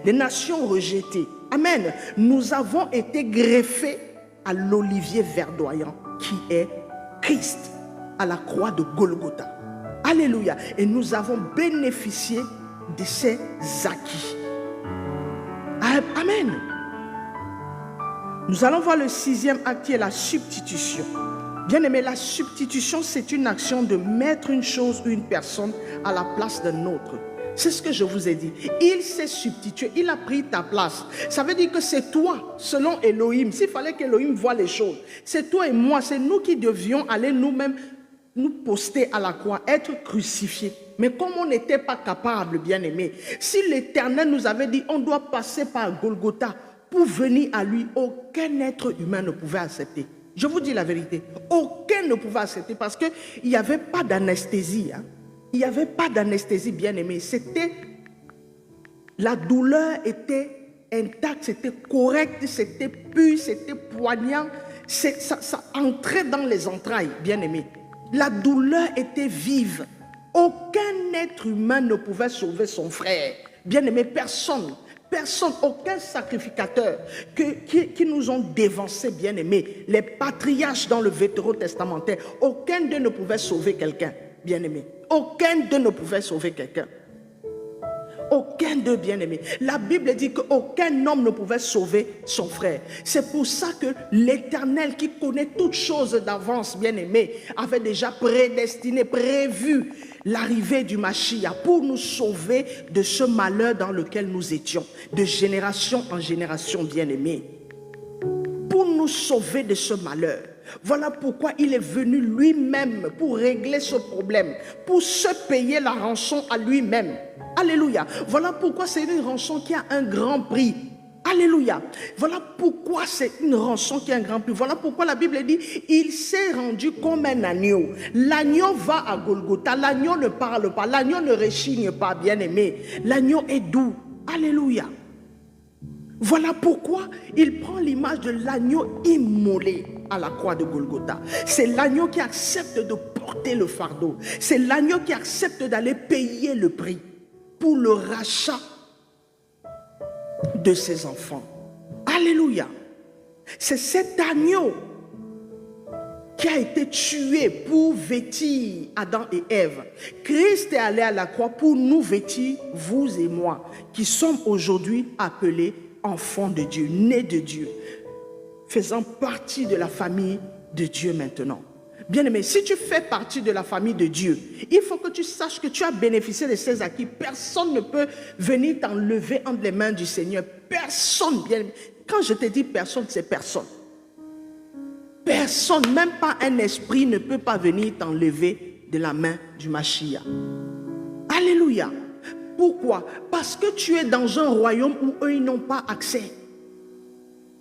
des nations rejetées, amen, nous avons été greffés à l'olivier verdoyant qui est Christ, à la croix de Golgotha. Alléluia. Et nous avons bénéficié de ces acquis. Amen. Nous allons voir le 6e acte qui est la substitution. Bien aimé, la substitution, c'est une action de mettre une chose ou une personne à la place d'un autre. C'est ce que je vous ai dit. Il s'est substitué, il a pris ta place. Ça veut dire que c'est toi, selon Elohim. S'il fallait qu'Elohim voie les choses, c'est toi et moi, c'est nous qui devions aller nous-mêmes nous poster à la croix, être crucifiés. Mais comme on n'était pas capable, bien aimé, si l'Éternel nous avait dit on doit passer par Golgotha pour venir à lui, aucun être humain ne pouvait accepter. Je vous dis la vérité, aucun ne pouvait accepter parce qu'il n'y avait pas d'anesthésie. Hein. Il n'y avait pas d'anesthésie, bien aimé. C'était, la douleur était intacte, c'était correct, c'était pur, c'était poignant. Ça entrait dans les entrailles, bien aimé. La douleur était vive. Aucun être humain ne pouvait sauver son frère. Bien aimé, personne. Personne, aucun sacrificateur qui nous ont dévancés, bien aimés, les patriarches dans le Vétérotestamentaire, aucun d'eux ne pouvait sauver quelqu'un, bien aimé. Aucun d'eux ne pouvait sauver quelqu'un. Aucun d'eux, bien-aimés. La Bible dit qu'aucun homme ne pouvait sauver son frère. C'est pour ça que l'Éternel, qui connaît toutes choses d'avance, bien-aimés, avait déjà prédestiné, prévu l'arrivée du Mashiach pour nous sauver de ce malheur dans lequel nous étions, de génération en génération, bien-aimés. Pour nous sauver de ce malheur. Voilà pourquoi il est venu lui-même pour régler ce problème, pour se payer la rançon à lui-même. Alléluia. Voilà pourquoi c'est une rançon qui a un grand prix. Alléluia. Voilà pourquoi c'est une rançon qui a un grand prix. Voilà pourquoi la Bible dit, il s'est rendu comme un agneau. L'agneau va à Golgotha. L'agneau ne parle pas. L'agneau ne rechigne pas, bien-aimé. L'agneau est doux. Alléluia. Voilà pourquoi il prend l'image de l'agneau immolé à la croix de Golgotha. C'est l'agneau qui accepte de porter le fardeau. C'est l'agneau qui accepte d'aller payer le prix pour le rachat de ses enfants. Alléluia. C'est cet agneau qui a été tué pour vêtir Adam et Ève. Christ est allé à la croix pour nous vêtir, vous et moi, qui sommes aujourd'hui appelés enfants de Dieu, nés de Dieu, faisant partie de la famille de Dieu maintenant. Bien-aimé, si tu fais partie de la famille de Dieu, il faut que tu saches que tu as bénéficié de ces acquis. Personne ne peut venir t'enlever entre les mains du Seigneur. Personne, bien-aimé. Quand je te dis personne, c'est personne. Personne, même pas un esprit ne peut pas venir t'enlever de la main du Mashiach. Alléluia. Pourquoi? Parce que tu es dans un royaume où eux, ils n'ont pas accès.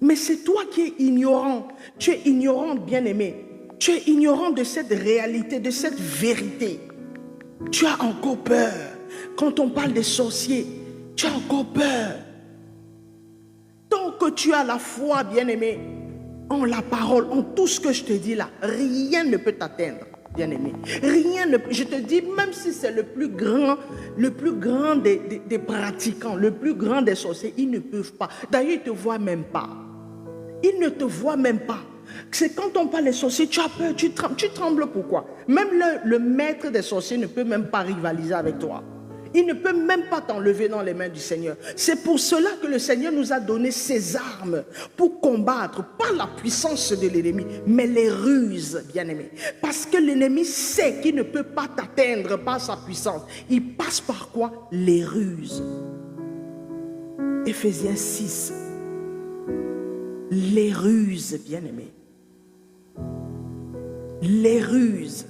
Mais c'est toi qui es ignorant. Tu es ignorant, bien-aimé. Tu es ignorant de cette réalité, de cette vérité. Tu as encore peur. Quand on parle des sorciers, tu as encore peur. Tant que tu as la foi, bien-aimé, en la parole, en tout ce que je te dis là, rien ne peut t'atteindre, bien-aimé. Rien ne peut. Je te dis, même si c'est le plus grand des pratiquants, le plus grand des sorciers, ils ne peuvent pas. D'ailleurs, ils ne te voient même pas. Ils ne te voient même pas. C'est quand on parle des sorciers, tu as peur, tu trembles. Pourquoi? Même le maître des sorciers ne peut même pas rivaliser avec toi. Il ne peut même pas t'enlever dans les mains du Seigneur. C'est pour cela que le Seigneur nous a donné ses armes pour combattre, pas la puissance de l'ennemi, mais les ruses, bien-aimés. Parce que l'ennemi sait qu'il ne peut pas t'atteindre par sa puissance. Il passe par quoi? Les ruses. Éphésiens 6. Les ruses, bien-aimés. Les ruses.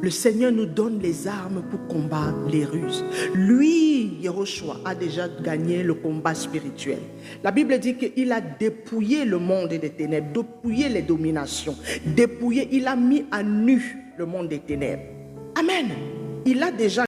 Le Seigneur nous donne les armes pour combattre les ruses. Lui, Yehoshua, a déjà gagné le combat spirituel. La Bible dit qu'il a dépouillé le monde des ténèbres, dépouillé les dominations, dépouillé, il a mis à nu le monde des ténèbres. Amen. Il a déjà